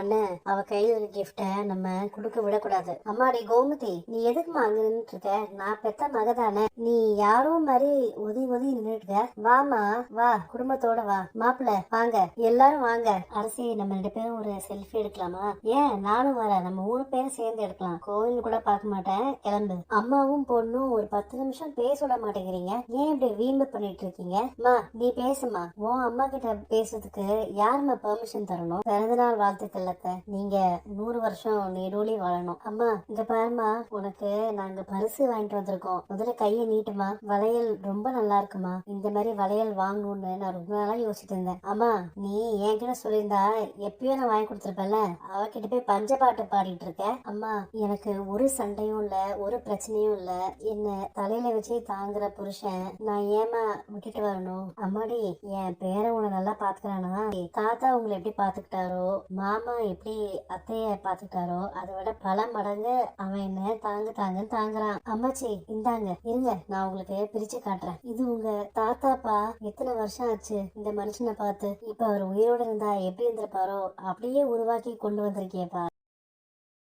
அண்ணன் அவ கையில ஒரு கிஃப்ட நம்ம கொடுக்க விடக்கூடாது. அம்மாடி கோமதி, நீ எதுக்குமா அங்க நின்றுட்டு இருக்க? நான் பெத்த மகதானே, நீ யாரோ மாதிரி ஒதி ஒதி நின்றுட்டு இருக்க. வாமா வா, குடும்பத்தோட வா. மாப்பிள்ள வாங்க, எல்லாரும் வாங்க. அரசி, நம்ம 2 பேரும் ஒரு செல்ஃபி எடுக்கலாமா? ஏன், நானும் வரேன். நம்ம 3 பேரும் சேர்ந்து எடுக்கலாம். கோவில் கூட பார்க்க மாட்டேன், கிளம்பு. அம்மாவும் பொண்ணும் ஒரு 10 நிமிஷம் பேச விட மாட்டேங்கிறீங்க. ஏன் இப்படி வீம்பு பண்ணிட்டு இருக்கீங்க? மா நீ பேசுமா. உன் அம்மா கிட்ட பேசுறதுக்கு யாருமா பெர்மிஷன் தரணும்? பிறந்தநாள் வாழ்த்துக்கள் அத்தை. நீங்க 100 வருஷம் நீடூழி வாழணும். அம்மா இங்க பாருமா, உனக்கு நாங்க பரிசு வாங்கிட்டு வந்திருக்கோம். முதல்ல கையை நீட்டுமா. வளையல் ரொம்ப நல்லா இருக்குமா. இந்த மாதிரி வளையல் வாங்கணும்னு நான் ரொம்ப நாளா யோசிச்சுட்டு இருந்தேன். அம்மா நீ என்கிட்ட சொல்லியிருந்தா எப்பயோ நான் வாங்கி கொடுத்துருப்பேன்ல. அவகிட்ட போய் பஞ்ச பாட்டு பாடிட்டு இருக்க. அம்மா எனக்கு ஒரு சண்டையும் இல்ல, ஒரு பிரச்சனையும் இல்ல. என்ன தலையில வச்சு தாங்குற புருஷன் நான் ஏமா விட்டுட்டு வரணும்? அம்மாடி, என் பேரை உன்னை நல்லா பாத்துக்கிறானா? தாத்தா உங்களை எப்படி பாத்துக்கிட்டாரோ, மாமா எப்படி அத்தைய பாத்துக்கிட்டாரோ, அதை விட பல மடங்கு அவன் என்ன தாங்குன்னு தாங்குறான். அம்மாச்சி இந்தாங்க, இருங்க நான் உங்களுக்கு பிரிச்சு காட்டுறேன். இது உங்க தாத்தாப்பா. எத்தனை வருஷம் ஆச்சு இந்த மனுஷனை பார்த்து. இப்ப அவர் உயிரோட இருந்தா எப்படி இருந்திருப்பாரோ அப்படியே உருவாக்கி கொண்டு வந்திருக்கியப்பா.